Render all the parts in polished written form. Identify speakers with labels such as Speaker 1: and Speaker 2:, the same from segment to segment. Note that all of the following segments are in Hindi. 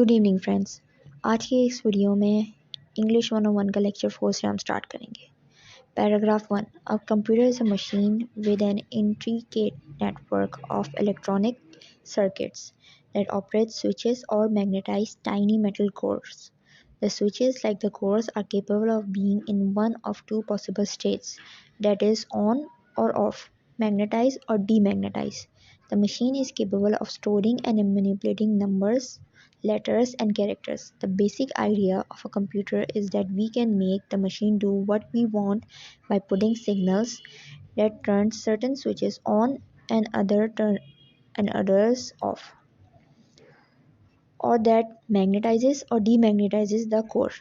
Speaker 1: Good evening friends. आज की इस वीडियो में इंग्लिश 101 का लेक्चर 4 से हम स्टार्ट करेंगे। Paragraph 1। A computer is a machine with an intricate network of electronic circuits that operate switches or magnetize tiny metal cores. The switches, like the cores, are capable of being in one of two possible states, that is, on or off, magnetize or demagnetize. The machine is capable of storing and manipulating numbers, letters, and characters. The basic idea of a computer is that we can make the machine do what we want by putting signals that turn certain switches on and others off, or that magnetizes or demagnetizes the core.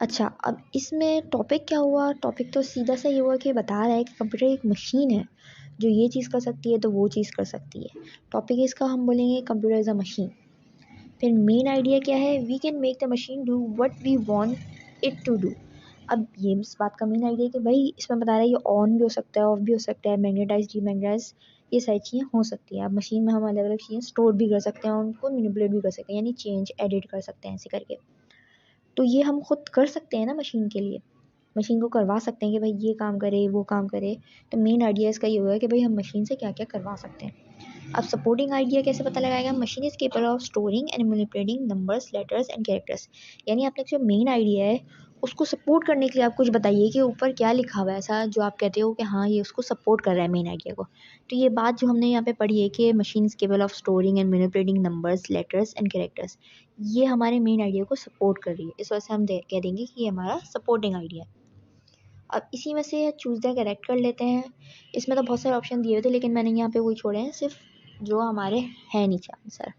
Speaker 1: अच्छा, अब इसमें टॉपिक क्या हुआ? टॉपिक तो सीधा सा ये हुआ कि बता रहा है कि कंप्यूटर एक मशीन है जो ये चीज़ कर सकती है तो वो चीज़ कर सकती है। टॉपिक इसका हम बोलेंगे कंप्यूटर इज़ अ मशीन। फिर मेन आइडिया क्या है? We can make the machine do what we want it to do. अब ये इस बात का मेन आइडिया कि भाई इसमें बता रहा है ये ऑन भी हो सकता है, ऑफ भी हो सकता है, मैग्नेटाइज डीमैग्नेटाइज, ये सारी चीज़ें हो सकती हैं। अब मशीन में हम अलग अलग चीज़ें स्टोर भी कर सकते हैं और उनको मैनिपुलेट भी कर सकते हैं, यानी चेंज एडिट कर सकते हैं ऐसे करके। तो ये हम खुद कर सकते हैं ना मशीन के लिए, मशीन को करवा सकते हैं कि भाई ये काम करे वो काम करे। तो मेन आइडिया इसका ये होगा कि भाई हम मशीन से क्या क्या करवा सकते हैं। अब सपोर्टिंग आइडिया कैसे पता लगाएगा? Machine is capable of storing and manipulating numbers, letters and characters. यानी आपने जो मेन आइडिया है उसको सपोर्ट करने के लिए आप कुछ बताइए कि ऊपर क्या लिखा हुआ है ऐसा जो आप कहते हो कि हाँ ये उसको सपोर्ट कर रहा है मेन आइडिया को। तो ये बात जो हमने यहाँ पे पढ़ी है कि machine is capable of storing and manipulating numbers, letters and characters, ये हमारे मेन आइडिया को सपोर्ट कर रही है। इस वजह से हम कह देंगे कि ये हमारा सपोर्टिंग आइडिया है। अब इसी में से चूज़ द करेक्ट कर लेते हैं। इसमें तो बहुत सारे ऑप्शन दिए हुए थे लेकिन मैंने यहाँ पे वही छोड़े हैं, सिर्फ जो हमारे हैं नीचे आंसर।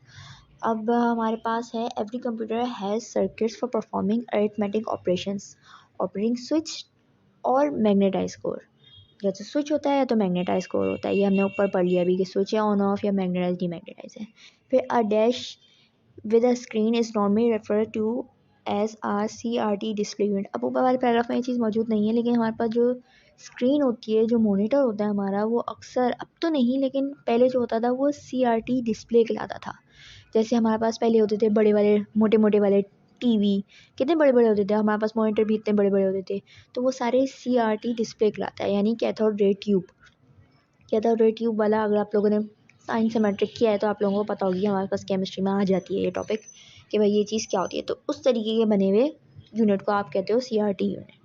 Speaker 1: अब हमारे पास है every computer has circuits for performing arithmetic operations, operating switch और मैग्नेटाइज कोर। जैसे स्विच होता है तो मैग्नेटाइज कोर होता है, ये हमने ऊपर पढ़ लिया अभी कि स्विच है ऑन ऑफ या मैग्नेटाइज डीमैग्नेटाइज है। फिर a dash with a screen is normally refer to as R C R T display unit. अब ऊपर वाले पैराग्राफ में ये चीज़ मौजूद नहीं है लेकिन हमारे पास जो स्क्रीन होती है, जो मॉनिटर होता है हमारा, वो अक्सर, अब तो नहीं लेकिन पहले जो होता था वो सी आर टी डिस्प्ले कहलाता था। जैसे हमारे पास पहले होते थे बड़े वाले मोटे मोटे वाले टीवी, कितने बड़े बड़े होते थे, हमारे पास मॉनिटर भी इतने बड़े बड़े होते थे, तो वो सारे सी आर टी डिस्प्ले कहलाता है, यानी cathode ray tube. Cathode ray tube वाला अगर आप लोगों ने साइंस से मैट्रिक किया है तो आप लोगों को पता होगी, हमारे पास केमिस्ट्री में आ जाती है ये टॉपिक कि भाई ये चीज़ क्या होती है। तो उस तरीके के बने हुए यूनिट को आप कहते हो सी आर टी यूनिट।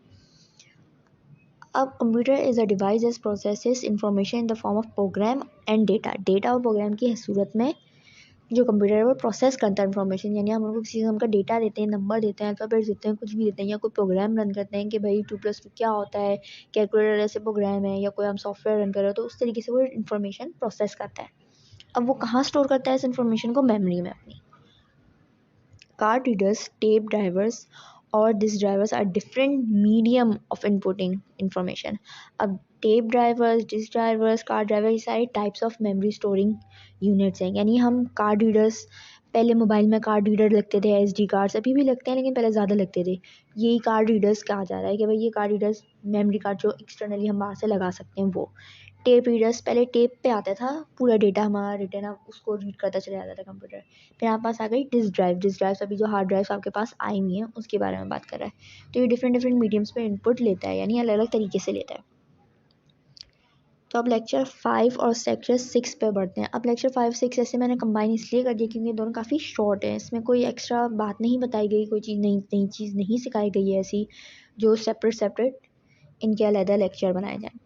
Speaker 1: अब computer is a device that processes information in the form of program and data. Data और प्रोग्राम की सूरत में जो कंप्यूटर है वो प्रोसेस करता है इन्फॉर्मेशन, यानी हम उनको किसी चीज़ का डेटा देते हैं, नंबर देते हैं, अल्फ़ाबेट्स देते हैं, कुछ भी देते हैं, या कोई प्रोग्राम रन करते हैं कि भाई 2+2 क्या होता है, कैलकुलेटर ऐसे प्रोग्राम है, या कोई हम सॉफ्टवेयर रन कर रहे हो, तो उस तरीके से वो इन्फॉर्मेशन प्रोसेस करता है। अब वो कहाँ स्टोर करता है इस इन्फॉर्मेशन को? मेमोरी में अपनी। कार्ड रीडर्स, टेप ड्राइवर्स और disk drivers are different medium of inputting information. अब tape drivers, disk drivers, card driver, ये सारे types of memory storing units हैं। यानी हम कार्ड रीडर्स, पहले मोबाइल में कार्ड रीडर लगते थे, एसडी कार्ड्स अभी भी लगते हैं लेकिन पहले ज़्यादा लगते थे, यही कार्ड रीडर्स कहा जा रहा है कि भाई ये कार्ड रीडर्स मेमोरी कार्ड जो एक्सटर्नली हम बाहर से लगा सकते हैं वो। टेप रीडर्स, पहले टेप पे आता था पूरा डेटा हमारा रिटर्न, अब उसको रीड करता चला जाता था कंप्यूटर। फिर आपके पास आ गई डिस्क ड्राइव। डिस्क ड्राइव अभी जो हार्ड ड्राइव्स आपके पास आई हुई हैं उसके बारे में बात कर रहा है। तो ये डिफरेंट डिफरेंट मीडियम्स में इनपुट लेता है, यानी अलग अलग तरीके से लेता है। तो अब लेक्चर 5 और सेक्टर 6 पे बढ़ते हैं। अब लेक्चर 5 6 ऐसे मैंने कंबाइन इसलिए कर दिया क्योंकि ये दोनों काफ़ी शॉर्ट है, इसमें कोई एक्स्ट्रा बात नहीं बताई गई, कोई चीज़ नई चीज़ नहीं सिखाई गई है ऐसी जो सेपरेट इनके अलग लेक्चर बनाए जाएँ।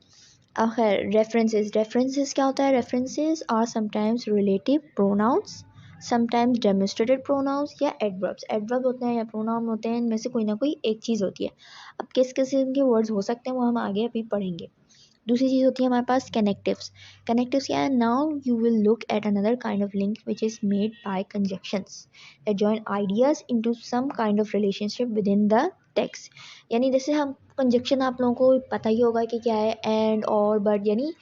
Speaker 1: अब खैर, रेफरेंसेस क्या होता है? References are sometimes relative pronouns, sometimes demonstrated pronouns या एडवर्ब्स। एडवर्ब होते हैं या प्रोनाउन होते हैं, इनमें से कोई ना कोई एक चीज़ होती है। अब किस किस्म के वर्ड्स हो सकते हैं वो हम आगे अभी पढ़ेंगे। दूसरी चीज़ होती है हमारे पास कनेक्टिव्स। कनेक्टिव्स क्या है? Now you will look at another kind of link which is made by conjunctions that join ideas into some kind of relationship within the text. यानी जैसे हम कंजक्शन, आप लोगों को पता ही होगा कि क्या है, एंड और बट, यानी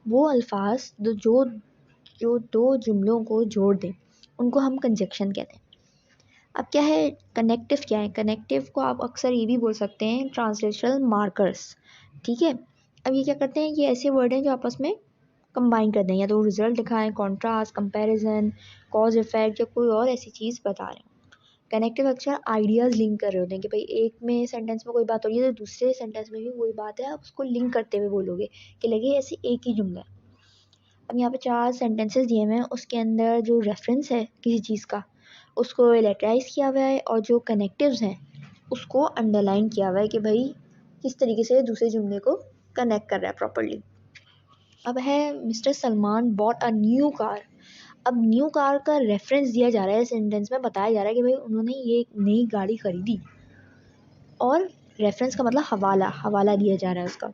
Speaker 1: वो अल्फाज जो दो जुमलों को जोड़ दें उनको हम कंजक्शन कहते हैं। अब क्या है कनेक्टिव? क्या है कनेक्टिव? को आप अक्सर ये भी बोल सकते हैं ट्रांसलेशनल मार्कर्स, ठीक है। अब ये क्या करते हैं? ये ऐसे वर्ड हैं जो आपस में कंबाइन कर दें, या तो रिजल्ट दिखाएं, कॉन्ट्रास्ट, कंपैरिजन, कॉज इफेक्ट, या कोई और ऐसी चीज़ बता रहे हैं। कनेक्टिव अक्षर आइडियाज़ लिंक कर रहे होते हैं कि भाई एक में सेंटेंस में कोई बात हो रही है तो दूसरे सेंटेंस में भी वही बात है, आप उसको लिंक करते हुए बोलोगे कि लगे ऐसे एक ही जुमला है। अब यहाँ पे 4 सेंटेंसेस दिए हुए हैं, उसके अंदर जो रेफरेंस है किसी चीज़ का उसको लेटराइज किया हुआ है और जो कनेक्टिव्स हैं उसको अंडरलाइन किया हुआ है कि भाई किस तरीके से दूसरे जुमले को कनेक्ट कर रहा है प्रॉपरली। अब है mister Salman bought a new car. अब न्यू कार का रेफरेंस दिया जा रहा है, सेंटेंस में बताया जा रहा है कि भाई उन्होंने ये नई गाड़ी खरीदी, और रेफरेंस का मतलब हवाला दिया जा रहा है उसका।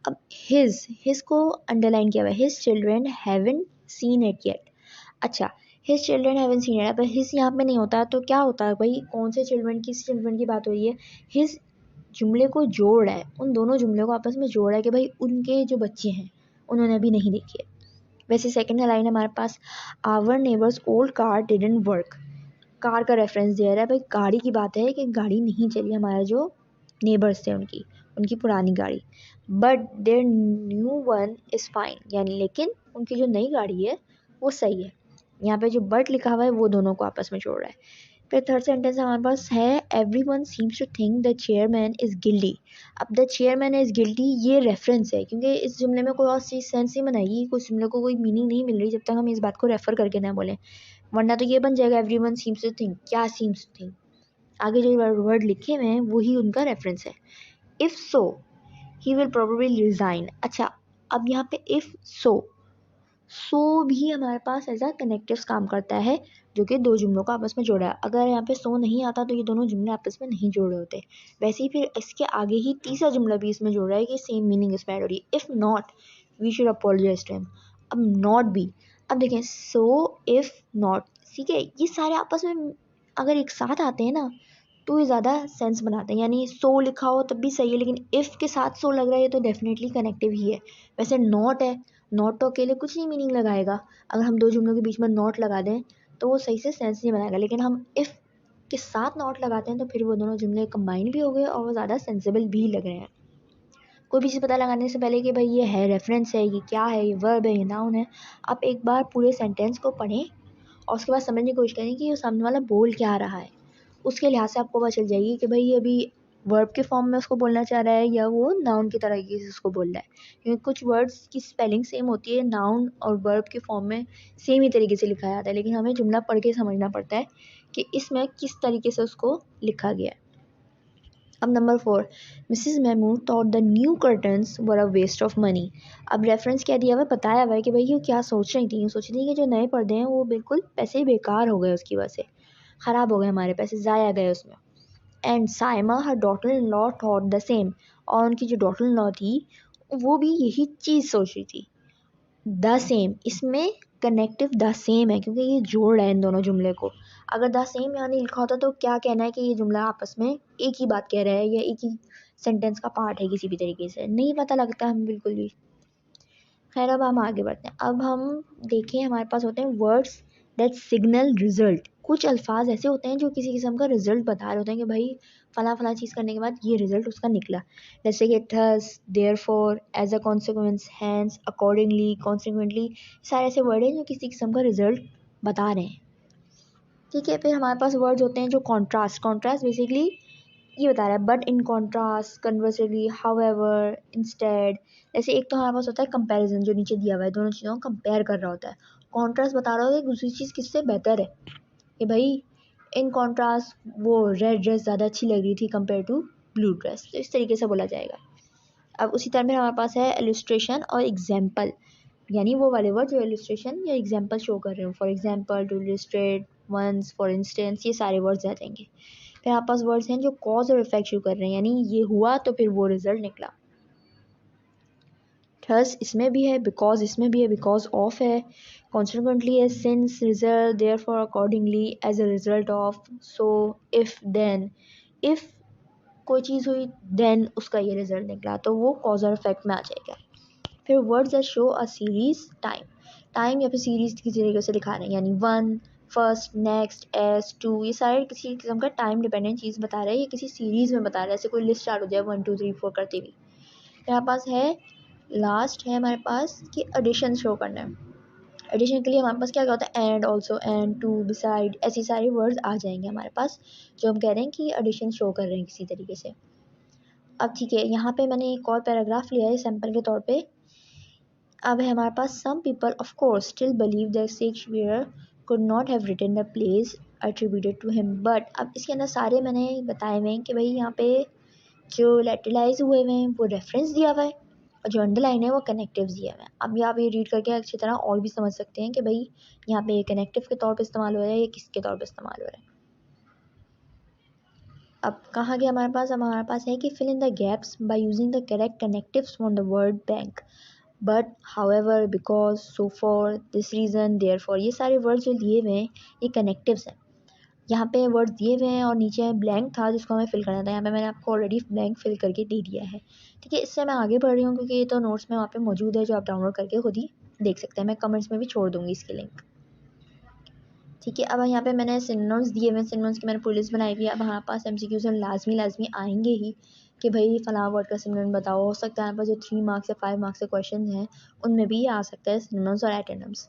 Speaker 1: अब हिज को अंडरलाइन किया हुआ है, his children haven't seen it yet. अच्छा, his children haven't seen it, पर हिज यहाँ पे नहीं होता तो क्या होता है भाई, कौन से चिल्ड्रेन, किस चिल्ड्रेन की बात हो रही है। हिज जुमले को जोड़ रहा है, उन दोनों जुमले को आपस में जोड़ रहा है कि भाई उनके जो बच्चे हैं उन्होंने अभी नहीं देखे। वैसे सेकंड लाइन हमारे पास, our neighbours old car didn't work. Car का रेफरेंस दे रहा है, भाई गाड़ी की बात है कि गाड़ी नहीं चली, हमारे जो नेबर्स थे उनकी पुरानी गाड़ी। But their new one is fine, यानी लेकिन उनकी जो नई गाड़ी है वो सही है। यहाँ पे जो बट लिखा हुआ है वो दोनों को आपस में जोड़ रहा है। फिर थर्ड सेंटेंस हमारे पास है, everyone seems to think the chairman is guilty. अब द चेयरमैन इज़ गिल्टी ये रेफरेंस है, क्योंकि इस जुमले में कोई और चीज़ सेंस नहीं बनाएगी, कुछ जुमले को कोई मीनिंग नहीं मिल रही जब तक हम इस बात को रेफर करके ना बोलें, वरना तो ये बन जाएगा एवरीवन सीम्स टू थिंक, क्या सीम्स टू थिंक, आगे जो वर्ड लिखे हुए हैं वही उनका रेफरेंस है। If so he will probably resign. अच्छा, अब यहाँ पे इफ़ सो भी हमारे पास एज अ कनेक्टिव्स काम करता है, जो कि दो जुमलों को आपस में जोड़ा है। अगर यहाँ पे सो नहीं आता तो ये दोनों जुमले आपस में नहीं जोड़ रहे होते। वैसे ही फिर इसके आगे ही तीसरा जुमला भी इसमें जोड़ रहा है कि सेम मीनिंग इसमें ऐड हो रही है। If not we should apologise to him. अब नॉट भी, अब देखें सो इफ़ नॉट, ठीक है, ये सारे आपस में अगर एक साथ आते हैं ना तो ये ज़्यादा सेंस बनाते हैं। यानी सो लिखा हो तब भी सही है, लेकिन इफ़ के साथ सो लग रहा है तो डेफिनेटली कनेक्टिव ही है। वैसे नॉट है, नॉट तो अकेले कुछ नहीं मीनिंग लगाएगा, अगर हम दो जुमलों के बीच में नॉट लगा दें तो वो सही से सेंस नहीं बनाएगा, लेकिन हम इफ़ के साथ नॉट लगाते हैं तो फिर वो दोनों जुमले कंबाइन भी हो गए और वो ज़्यादा सेंसिबल भी लग रहे हैं। कोई भी चीज़ पता लगाने से पहले कि भाई ये है रेफरेंस है, ये क्या है, ये वर्ब है, ये नाउन है, आप एक बार पूरे सेंटेंस को पढ़ें और उसके बाद समझने की कोशिश करें कि ये सामने वाला बोल क्या रहा है। उसके लिहाज से आपको पता चल जाएगी कि भाई ये अभी वर्ब के फॉर्म में उसको बोलना चाह रहा है या वो नाउन की तरीके से उसको बोल रहा है, क्योंकि कुछ वर्ड्स की स्पेलिंग सेम होती है, नाउन और वर्ब के फॉर्म में सेम ही तरीके से लिखा जाता है, लेकिन हमें जुमला पढ़ के समझना पड़ता है कि इसमें किस तरीके से उसको लिखा गया है। अब number 4, Mrs Mahmood thought the new curtains were a waste of money. अब रेफरेंस क्या दिया हुआ है, बताया हुआ है कि भाई ये क्या सोच रही थी, सोच रही थी कि जो नए पर्दे हैं वो बिल्कुल पैसे बेकार हो गए, उसकी वजह से ख़राब हो गए, हमारे पैसे ज़ाया गए उसमें। And Saima her daughter in law thought the same, और उनकी जो डॉटर इन लॉ थी वो भी यही चीज़ सोच रही थी। द सेम, इसमें कनेक्टिव द सेम है क्योंकि ये जोड़ रहा है इन दोनों जुमले को। अगर द सेम यहाँ नहीं लिखा होता तो क्या कहना है कि ये जुमला आपस में एक ही बात कह रहा है या एक ही सेंटेंस का पार्ट है, किसी भी तरीके से नहीं पता लगता हमें बिल्कुल भी। खैर, अब हम आगे बढ़ते हैं। अब हम देखें, हमारे पास होते हैं वर्ड्स दैट सिग्नल रिजल्ट। कुछ अल्फाज ऐसे होते हैं जो किसी किस्म का रिजल्ट बता रहे होते हैं कि भाई फला फला चीज़ करने के बाद ये रिजल्ट उसका निकला, जैसे कि thus, therefore, as a consequence, hence, accordingly, consequently, सारे ऐसे वर्ड हैं जो किसी किस्म का रिजल्ट बता रहे हैं। ठीक है, फिर हमारे पास वर्ड्स होते हैं जो कॉन्ट्रास्ट। कॉन्ट्रास्ट बेसिकली ये बता रहा है, but in contrast, conversely, however, instead. जैसे एक तो हमारे पास होता है कंपैरिजन, जो नीचे दिया हुआ है, दोनों चीज़ों को कंपेयर कर रहा होता है। कॉन्ट्रास्ट बता रहा होता है कि दूसरी चीज़ किससे बेहतर है, कि भाई इन कॉन्ट्रास्ट वो रेड ड्रेस ज़्यादा अच्छी लग रही थी कंपेयर टू ब्लू ड्रेस, तो इस तरीके से बोला जाएगा। अब उसी तरह में हमारे पास है इलस्ट्रेशन और एग्जाम्पल, यानी वो वाले वर्ड जो इलस्ट्रेशन या एग्जाम्पल शो कर रहे हो, for example, to illustrate, once, for instance, ये सारे वर्ड्स आ जाएंगे। फिर आपके पास वर्ड्स हैं जो कॉज और इफेक्ट शो कर रहे हैं, यानी ये हुआ तो फिर वो रिजल्ट निकला। थस इसमें भी है, बिकॉज इसमें भी है, बिकॉज ऑफ है, कॉन्सिक्वेंटली है, since, result, therefore, accordingly, as a result of, so, if, then. If कोई चीज़ हुई देन उसका ये रिजल्ट निकला तो वो कॉज और इफेक्ट में आ जाएगा। फिर words that show a series, time. Time या फिर सीरीज किसी तरीके से दिखा रहे हैं, यानी one, first, next, as, two, ये सारे किसी किस्म का टाइम डिपेंडेंट चीज़ बता रहे हैं, ये किसी सीरीज़ में बता रहे हैं, जैसे कोई लिस्ट स्टार्ट हो जाए 1 2 3 4 करते हुए। फिर हमारे पास है लास्ट है हमारे पास कि एडिशन शो करना है। एडिशन के लिए हमारे पास क्या क्या होता है, and, also, and, too, beside, ऐसे सारे वर्ड्स आ जाएंगे हमारे पास जो हम कह रहे हैं कि एडिशन शो कर रहे हैं किसी तरीके से। अब ठीक है, यहाँ पे मैंने एक और पैराग्राफ लिया है सैम्पल के तौर पे। अब है हमारे पास some people of course still believe that Shakespeare could not have written the plays attributed to him, but अब इसके अंदर सारे मैंने बताए हुए हैं कि भाई यहाँ पे जो लैटरलाइज हुए हुए हैं वो रेफरेंस दिया हुआ है और जो अंडरलाइन है वो कनेक्टिव्स दिया हुआ है। अब आप ये रीड करके अच्छी तरह और भी समझ सकते हैं कि भाई यहाँ पे कनेक्टिव के तौर पे इस्तेमाल हो रहा है या किसके तौर पे इस्तेमाल हो रहा है। अब कहाँ गया हमारे पास, अब हमारे पास है कि fill in the gaps by using the correct connectives from the word bank, but however, because, so for, this reason, therefore, ये सारे वर्ड जो लिए हुए हैं ये कनेक्टिव्स हैं। यहाँ पे वर्ड दिए हुए हैं और नीचे ब्लैंक था जिसको हमें फिल करना था। यहाँ पे मैंने आपको ऑलरेडी ब्लैंक फिल करके दे दिया है। ठीक है, इससे मैं आगे बढ़ रही हूँ क्योंकि ये तो नोट्स में वहाँ पे मौजूद है जो आप डाउनलोड करके खुद ही देख सकते हैं। मैं कमेंट्स में भी छोड़ दूँगी इसकी लिंक। ठीक है, अब यहाँ पे मैंने सिनोनिम्स दिए हुए हैं, सिनोनिम्स की मैंने पूरी लिस्ट बनाई हुई है। अब हमारे पास MCQs में लाजमी आएंगे ही कि भाई फलां वर्ड का सिनोनिम बताओ। हो सकता है यहाँ पर जो 3 मार्क्स या 5 मार्क्स के क्वेश्चन हैं उनमें भी ये आ सकता है सिनोनिम्स और एंटोनिम्स।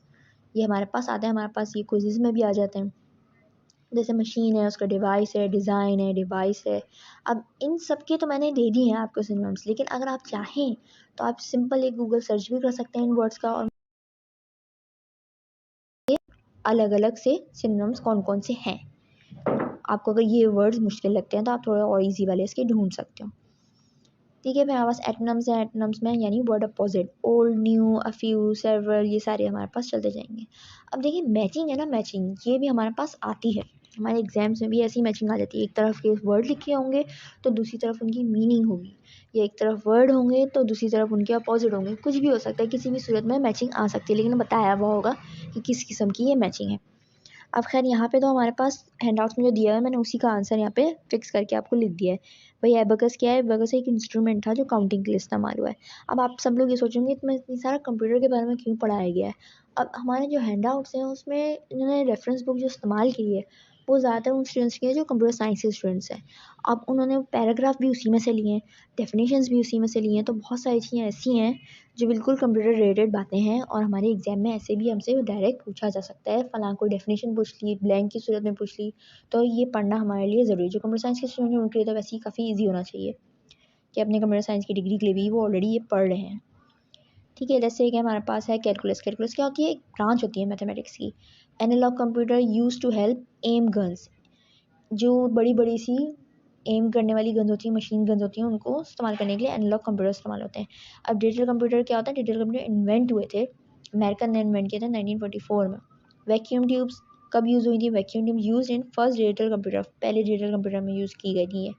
Speaker 1: ये हमारे पास आते हैं, हमारे पास ये क्विज़ में भी आ जाते हैं। जैसे मशीन है, उसका डिवाइस है, डिज़ाइन है, डिवाइस है। अब इन सब के तो मैंने दे दिए हैं आपको सिनोनिम्स, लेकिन अगर आप चाहें तो आप सिंपल एक गूगल सर्च भी कर सकते हैं इन वर्ड्स का और अलग अलग से सिनोनिम्स कौन कौन से हैं। आपको अगर ये वर्ड्स मुश्किल लगते हैं तो आप थोड़ा और इजी वाले इसके ढूंढ सकते हो। ठीक है, फिर हमारे पास एटोनम्स है। एटोनम्स में यानी word opposite, old, new, a few, several, ये सारे हमारे पास चलते जाएंगे। अब देखिए मैचिंग है ना, मैचिंग ये भी हमारे पास आती है। हमारे एग्जाम्स में भी ऐसी मैचिंग आ जाती है। एक तरफ के वर्ड लिखे होंगे तो दूसरी तरफ उनकी मीनिंग होगी, या एक तरफ वर्ड होंगे तो दूसरी तरफ उनके अपोजिट होंगे। कुछ भी हो सकता है, किसी भी सूरत में मैचिंग आ सकती है, लेकिन बताया हुआ होगा कि किस किस्म की ये मैचिंग है। अब खैर यहाँ पे तो हमारे पास हैंडआउट्स में जो दिया है मैंने उसी का आंसर यहाँ पे फिक्स करके आपको लिख दिया है। भाई एबेकस क्या है, एबेकस एक इंस्ट्रूमेंट था जो काउंटिंग के लिए इस्तेमाल हुआ है। अब आप सब लोग ये सोचेंगे इतना इतनी सारा कंप्यूटर के बारे में क्यों पढ़ाया गया है। अब हमारे जो हैंडआउट्स हैं उसमें इन्होंने रेफरेंस बुक जो इस्तेमाल की है वो ज़्यादातर उन स्टूडेंट्स की है जो कंप्यूटर साइंस के स्टूडेंट्स हैं। अब उन्होंने पैराग्राफ भी उसी में से लिए हैं, डेफिनेशंस भी उसी में से लिए हैं, तो बहुत सारी चीज़ें ऐसी हैं जो बिल्कुल कंप्यूटर रिलेटेड बातें हैं और हमारे एग्जाम में ऐसे भी हमसे डायरेक्ट पूछा जा सकता है। फलां कोई डेफिनेशन पूछ ली, ब्लैंक की सूरत में पूछ ली, तो ये पढ़ना हमारे लिए ज़रूरी है। जो कंप्यूटर साइंस के स्टूडेंट हैं उनके लिए तो वैसे ही काफ़ी ईजी होना चाहिए कि अपने कंप्यूटर साइंस की डिग्री के लिए भी वो ऑलरेडी ये पढ़ रहे हैं। ठीक है, जैसे कि हमारे पास है कैलकुलस। कैलकुलस क्या होती है, एक ब्रांच होती है मैथमेटिक्स की। Analogue computer use to help aim guns, जो बड़ी बड़ी सी एम करने वाली गन्स होती हैं, मशीन गन्स होती हैं, उनको इस्तेमाल करने के लिए एनालॉग कंप्यूटर इस्तेमाल होते हैं। अब डिजिटल कंप्यूटर क्या होता है, डिजिटल कंप्यूटर इन्वेंट हुए थे, अमेरिकन ने इन्वेंट किए थे 1944 में। वैक्यूम ट्यूब्स कब यूज़ हुई थी, vacuum tube use in first digital computer, पहले डिजिटल कंप्यूटर में यूज़ की गई थी।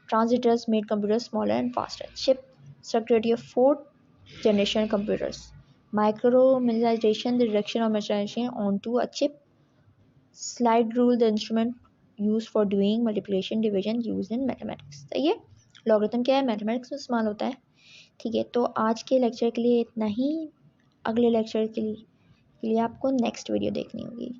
Speaker 1: Transistors made computer smaller and faster. Chip secretary of fourth generation computers. Microminization, the direction of mechanization onto a chip. Slide rule, the instrument used for doing multiplication, division used in mathematics. सही है, लॉगरिथम क्या है, मैथमेटिक्स में इस्तेमाल होता है। ठीक है, तो आज के लेक्चर के लिए इतना ही। अगले लेक्चर के लिए आपको नेक्स्ट वीडियो देखनी होगी।